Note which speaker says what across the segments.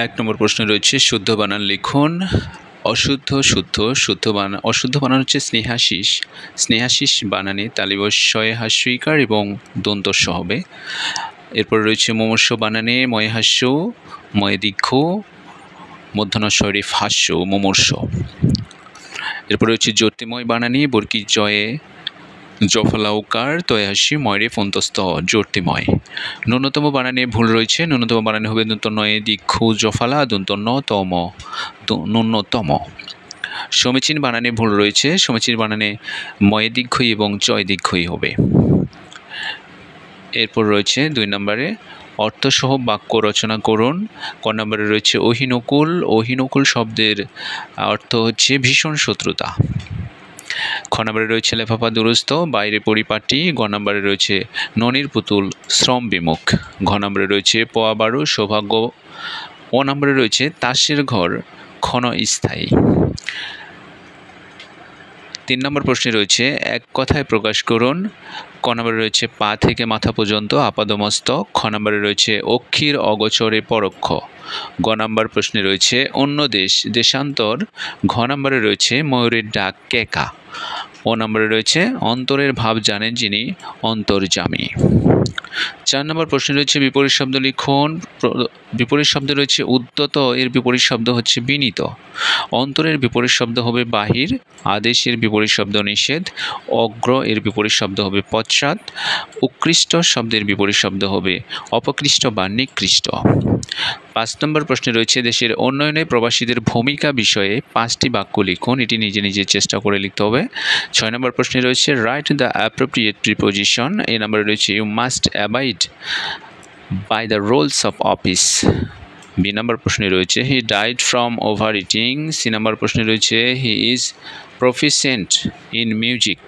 Speaker 1: এক নম্বর প্রশ্নে রয়েছে শুদ্ধ বানান লিখুন। অশুদ্ধ শুদ্ধ, শুদ্ধ বানান অশুদ্ধ বানান হচ্ছে স্নেহাশিস। স্নেহাশিস বানানে তালিবস্বয়ে হাস্যইকার এবং দন্তস্ব হবে। এরপর রয়েছে মুমূর্ষ বানানে ময়হাস্য, ময়দীর্ঘ, মূর্ধন্যস্বরে হাস্য, মুমূর্ষ। এরপর রয়েছে জ্যোতির্ময় বানানে বর্গীর জয়ে জফলাউকার তয়াসি ময়রে ফন্তস্থ জ্যোতির্ময়। ন্যূনতম বানানে ভুল রয়েছে। ন্যূনতম বানানে হবে দন্ত নয়ে দীক্ষু জফলা দন্ত ন তম ন্যূনতম। সমীচীন বানানে ভুল রয়েছে। সমীচীন বানানে ময়ে দীর্ঘই এবং জয় দীর্ঘই হবে। এরপর রয়েছে 2 নম্বরে অর্থসহ বাক্য রচনা করুন। ক নম্বরে রয়েছে অহিনকুল। অহিনকুল শব্দের অর্থ হচ্ছে ভীষণ শত্রুতা। খ নম্বরে রয়েছে লেফাফা দুরস্ত, বাইরে পরিপাটি। গ নম্বরে রয়েছে ননির পুতুল, শ্রম বিমুখ। ঘ নম্বরে রয়েছে পোয়া বারু, সৌভাগ্য। ও নম্বরে রয়েছে তাসের ঘর, ক্ষণস্থায়ী। 3 নম্বর প্রশ্নে রয়েছে এক কথায় প্রকাশ করুন। ক নম্বরে রয়েছে পা থেকে মাথা পর্যন্ত আপাদমস্তক। খ নম্বরে রয়েছে অক্ষির অগোচরে পরোক্ষ। গ নম্বর প্রশ্নে রয়েছে অন্য দেশ, দেশান্তর। ঘ নম্বরে রয়েছে ময়ূরের ডাক, কেকা। ও নম্বরে রয়েছে অন্তরের ভাব জানেন যিনি, অন্তর্যামী। 4 নম্বর প্রশ্নে রয়েছে বিপরীত শব্দ লিখুন। বিপরীত শব্দ রয়েছে উদ্যত, এর বিপরীত শব্দ হচ্ছে বিনীত। অন্তরের বিপরীত শব্দ হবে বাহির। আদেশের বিপরীত শব্দ নিষেধ। অগ্র এর বিপরীত শব্দ হবে পশ্চাৎ। উৎকৃষ্ট শব্দের বিপরীত শব্দ হবে অপকৃষ্ট বা নিকৃষ্ট। 5 নম্বর প্রশ্নে রয়েছে দেশের উন্নয়নে প্রবাসীদের ভূমিকা বিষয়ে 5টি বাক্য লিখুন। এটি নিজে নিজে চেষ্টা করে লিখতে হবে। 6 নম্বর প্রশ্নে রয়েছে রাইট দ্য অ্যাপ্রোপ্রিয়েট প্রিপোজিশন। এই নম্বরে রয়েছে you must abide by the rules of office. B number প্রশ্নে রয়েছে he died from overeating. C number প্রশ্নে রয়েছে he is proficient in music.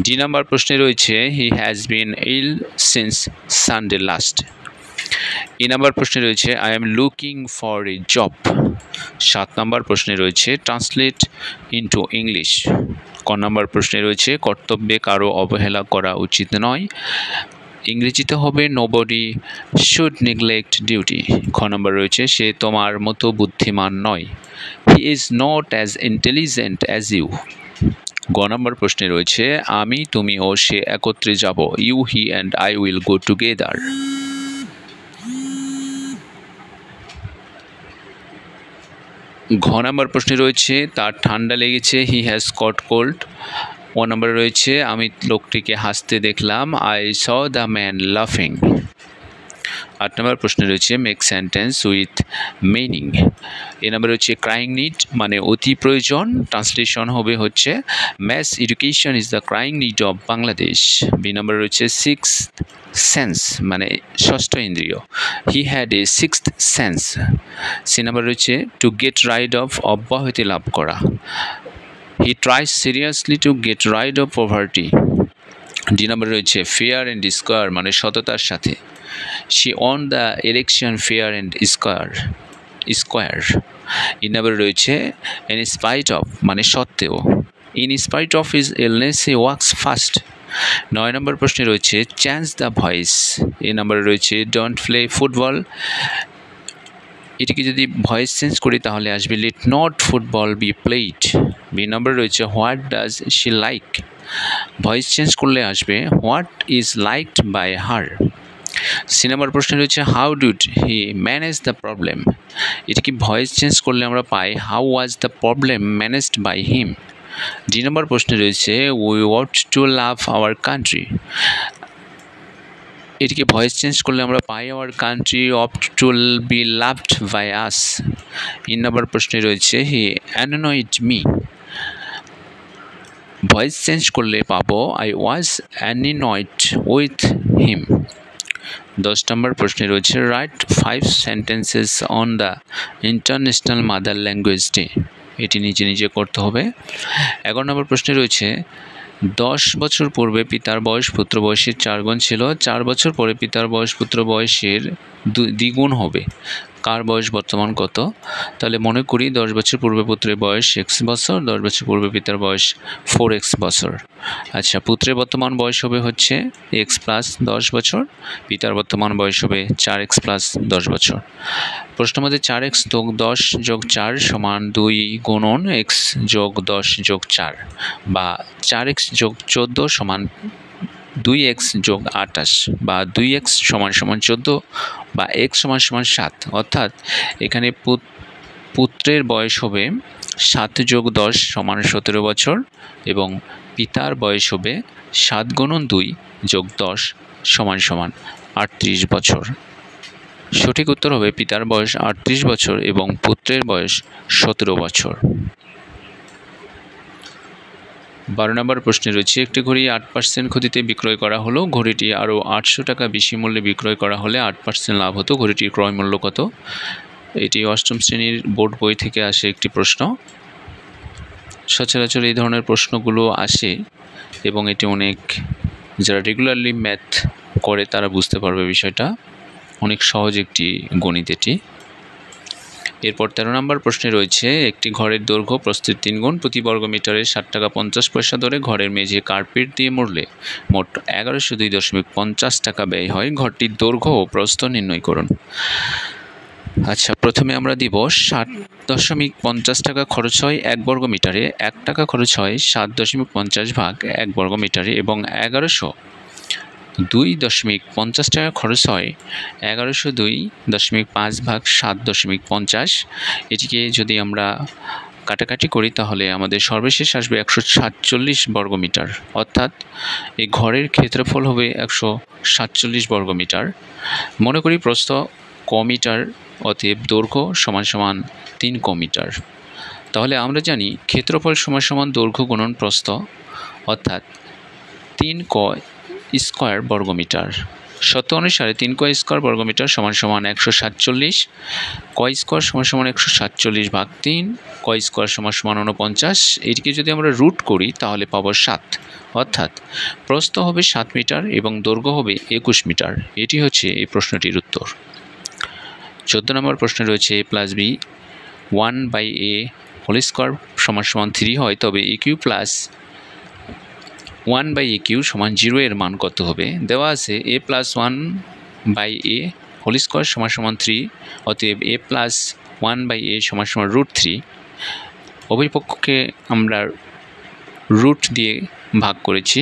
Speaker 1: D number প্রশ্নে রয়েছে he has been ill since Sunday last. E number প্রশ্নে রয়েছে I am looking for a job. 7 number প্রশ্নে রয়েছে ট্রান্সলেট ইনটু ইংলিশ। ক নম্বর প্রশ্নে রয়েছে কর্তব্যে কারো অবহেলা করা উচিত নয়। ইংরেজিতে হবে নোবডি শুড নেগলেক্ট ডিউটি। খ নম্বর রয়েছে সে তোমার মতো বুদ্ধিমান নয়। He is not as intelligent as you. গ নম্বর প্রশ্নে রয়েছে আমি, তুমি ও সে একত্রে যাব। You, he and I will go together. ঘ নম্বর প্রশ্নে রয়েছে তার ঠান্ডা লেগেছে। He has caught cold. ও নম্বরে রয়েছে আমি লোকটিকে হাসতে দেখলাম। আই স দ্য ম্যান লাফিং। 8 নম্বর প্রশ্নে রয়েছে মেক সেন্টেন্স উইথ মিনিং। এ নম্বরে রয়েছে ক্রাইং নিড মানে অতি প্রয়োজন। ট্রান্সলেশন হবে হচ্ছে mass education is the crying need of Bangladesh. B নম্বরে রয়েছে সিক্সথ সেন্স মানে ষষ্ঠ ইন্দ্রিয়। He had a sixth sense. C number রয়েছে টু গেট রাইড অফ অব্যাহতি লাভ করা। He tries seriously to get rid of poverty. D নম্বরে রয়েছে ফেয়ার অ্যান্ড স্কোয়ার মানে সততার সাথে। She won the election fair and square. E নম্বরে রয়েছে ইন স্পাইট অফ মানে সত্ত্বেও। In spite of his illness he works fast. 9 নম্বর প্রশ্নে রয়েছে চেঞ্জ দ্য ভয়েস। এই নম্বরে রয়েছে ডোন্ট প্লে ফুটবল। এটিকে যদি ভয়েস চেঞ্জ করি তাহলে আসবে let not football be played. B নম্বরে রয়েছে what does she like. Voice change করলে আসবে what is liked by her. C number প্রশ্নে রয়েছে how did he manage the problem. এটিকে ভয়েস চেঞ্জ করলে আমরা পাই how was the problem managed by him. D number প্রশ্নে রয়েছে we want to love our country. এটিকে ভয়েস চেঞ্জ করলে আমরা পাই our country ought to be loved by us. ইন নম্বর প্রশ্নে রয়েছে he annoyed me. Voice change করলে পাবো I was annoyed with him. 10 number প্রশ্নে রয়েছে write 5 sentences on the international mother language day. এটি নিজে নিজে করতে হবে। 11 নম্বর প্রশ্নে রয়েছে 10 বছর পূর্বে পিতার বয়স পুত্র বয়সের 4 গুণ ছিল। 4 বছর পরে পিতার বয়স পুত্র বয়সের দ্বিগুণ হবে। কার বয়স বর্তমান কত? তাহলে মনে করি 10 বছর পূর্বে পুত্রের বয়স x বছর, 10 বছর পূর্বে পিতার বয়স 4x বছর। আচ্ছা, পুত্রের বর্তমান বয়স হবে হচ্ছে x প্লাস 10 বছর, পিতার বর্তমান বয়স হবে 4x প্লাস 10 বছর। প্রশ্ন মধ্যে 4x যোগ 10 যোগ 4 সমান 2 গুণন x যোগ 10 যোগ 4, বা 4x যোগ 14 সমান 2x যোগ 28, বা 2x সমান 14, বা x সমান 7। অর্থাৎ এখানে পুত্রের বয়স হবে 7 যোগ 10 সমান 17 বছর, এবং পিতার বয়স হবে 7 গুণন 2 যোগ 10 সমান 38 বছর। সঠিক উত্তর হবে পিতার বয়স 38 বছর এবং পুত্রের বয়স 17 বছর। 12 নম্বর প্রশ্নে রয়েছে, একটি ঘড়ি 8% ক্ষতিতে বিক্রয় করা হলো, ঘড়িটি আরও 800 টাকা বেশি মূল্যে বিক্রয় করা হলে 8% লাভ হতো, ঘড়িটির ক্রয় মূল্য কত? এটি অষ্টম শ্রেণীর বোর্ড বই থেকে আসে একটি প্রশ্ন। সচরাচর এই ধরনের প্রশ্নগুলো আসে এবং এটি অনেক, যারা রেগুলারলি ম্যাথ করে তারা বুঝতে পারবে বিষয়টা। অনেক সহজ একটি গণিত এটি। এরপর 13 নম্বর প্রশ্নে রয়েছে, একটি ঘরের দৈর্ঘ্য প্রস্থের 3 গুণ, প্রতি বর্গ মিটারে 7 টাকা 50 পয়সা দরে ঘরের মেঝে কার্পেট দিয়ে মুড়লে মোট 1102.50 টাকা ব্যয় হয়, ঘরটির দৈর্ঘ্য ও প্রস্থ নির্ণয় করুন। আচ্ছা, প্রথমে আমরা দিব 7.50 টাকা খরচ হয় 1 বর্গ মিটারে, 1 টাকা খরচ হয় 7.50 ভাগ 1 বর্গ মিটারে, এবং 1102.50 টাকা খরচ হয় 1102.5 ভাগ 7.50। এটিকে যদি আমরা কাটাকাটি করি তাহলে আমাদের সর্বশেষ আসবে 147 বর্গ মিটার, অর্থাৎ এই ঘরের ক্ষেত্রফল হবে 147 বর্গ মিটার। মনে করি প্রস্থ ক মিটার, অতএব দৈর্ঘ্য সমান সমান 3 ক মিটার। তাহলে আমরা জানি ক্ষেত্রফল সমান সমান দৈর্ঘ্য গুণন প্রস্থ, অর্থাৎ 3 ক স্কোয়ার বর্গমিটার। সূত্র অনুসারে 3 ক স্কোয়ার বর্গমিটার সমান সমান 147, ক স্কোয়ার সমান সমান 147 ভাগ 3, ক স্কোয়ার সমান সমান 49। এটিকে যদি আমরা রুট করি তাহলে পাবো 7, অর্থাৎ প্রস্থ হবে 7 মিটার এবং দৈর্ঘ্য হবে 21 মিটার। এটি হচ্ছে এই প্রশ্নটির উত্তর। 14 নম্বর প্রশ্নে রয়েছে, a plus B 1/a whole square সমান সমান 3 হয়, তবে a cube plus 1/a Q সমান 0 এর মান কত হবে? দেওয়া আছে a plus 1/a whole square সমান সমান 3, অতএব a প্লাস 1/a সমান সমান √3। অভিপক্ষকে আমরা রুট দিয়ে ভাগ করেছি।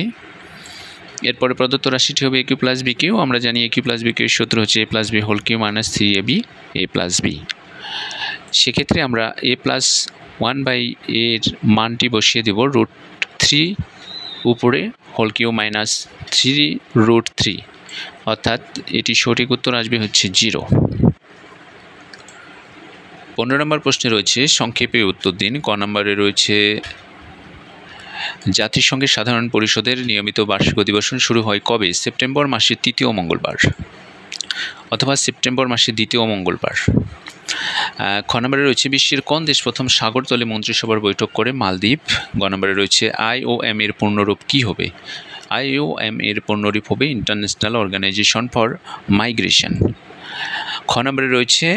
Speaker 1: এরপরে প্রদত্ত রাশিটি হবে a cube plus B cube. আমরা জানি a cube plus B cube এর সূত্র হচ্ছে a plus B whole cube minus 3ab a plus B. সেক্ষেত্রে আমরা a প্লাস 1/a এর মানটি বসিয়ে দেব √3 উপরে হোল কিউ মাইনাস 3√3, অর্থাৎ এটি সঠিক উত্তর আসবে হচ্ছে 0। 15 নম্বর প্রশ্নে রয়েছে, সংক্ষেপে উত্তর দিন। ক নম্বরে রয়েছে, জাতিসংঘের সাধারণ পরিষদের নিয়মিত বার্ষিক অধিবেশন শুরু হয় কবে? সেপ্টেম্বর মাসের 3য় মঙ্গলবার অথবা সেপ্টেম্বর মাসের 2য় মঙ্গলবার। খ নম্বরে রয়েছে, বিশ্বের কোন দেশ প্রথম সাগরতলে মন্ত্রিসভার বৈঠক করে? মালদ্বীপ। গ নম্বরে রয়েছে, IOM এর পূর্ণরূপ কী হবে? IOM এর পূর্ণরূপ হবে ইন্টারন্যাশনাল অর্গানাইজেশন ফর মাইগ্রেশন। খ নম্বরে রয়েছে,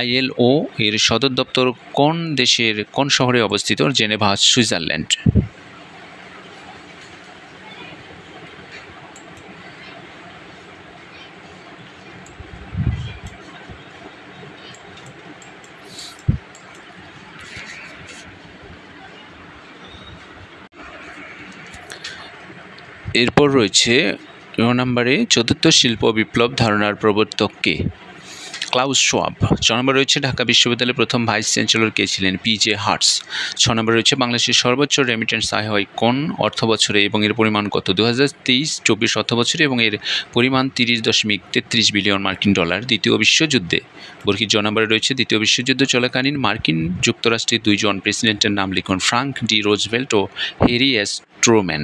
Speaker 1: ILO এর সদর দপ্তর কোন দেশের কোন শহরে অবস্থিত? Geneva, Switzerland. এরপর রয়েছে নম্বরে, চতুর্থ শিল্প বিপ্লব ধারণার প্রবর্তক কে? ক্লাউস শোয়াব। 6 নম্বর রয়েছে, ঢাকা বিশ্ববিদ্যালয়ের প্রথম ভাইস চ্যান্সেলর কে ছিলেন? PJ hertz. 6 নম্বর রয়েছে, বাংলাদেশের সর্বোচ্চ রেমিটেন্স আয় হয় কোন অর্থ বছরে এবং এর পরিমাণ কত? 2023-24 অর্থ বছরে এবং এর পরিমাণ 30.33 বিলিয়ন মার্কিন ডলার। দ্বিতীয় বিশ্বযুদ্ধে বর্গী। 9 নম্বরে রয়েছে, দ্বিতীয় বিশ্বযুদ্ধ চলাকালীন মার্কিন যুক্তরাষ্ট্রের 2 জন প্রেসিডেন্টের নাম লিখুন। ফ্রাঙ্ক ডি রোজভেল্ট ও হ্যারি এস ট্রুম্যান।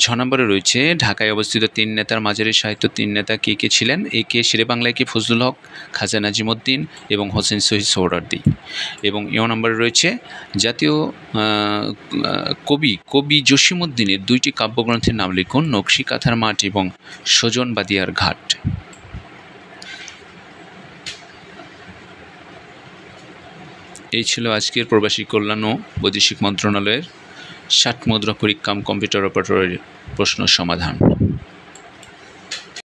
Speaker 1: 6 নম্বরে রয়েছে, ঢাকায় অবস্থিত 3 নেতার মাঝারি সাহিত্য 3 নেতা কে কে ছিলেন? A.K. শেরেবাংলা, কে ফজলুল হক, খাজা নাজিমুদ্দিন এবং হোসেন শহীদ সোহরাওয়ার্দী। এবং এ নম্বরে রয়েছে, জাতীয় কবি জসিমউদ্দিনের 2টি কাব্যগ্রন্থের নাম লিখুন। নকশি কাঁথার মাঠ এবং সজন বাদিয়ার ঘাট। এই ছিল আজকের প্রবাসী কল্যাণ ও বৈদেশিক মন্ত্রণালয়ের 60 মুদ্রা পরীক্ষা কম্পিউটার অপারেটরের প্রশ্ন সমাধান।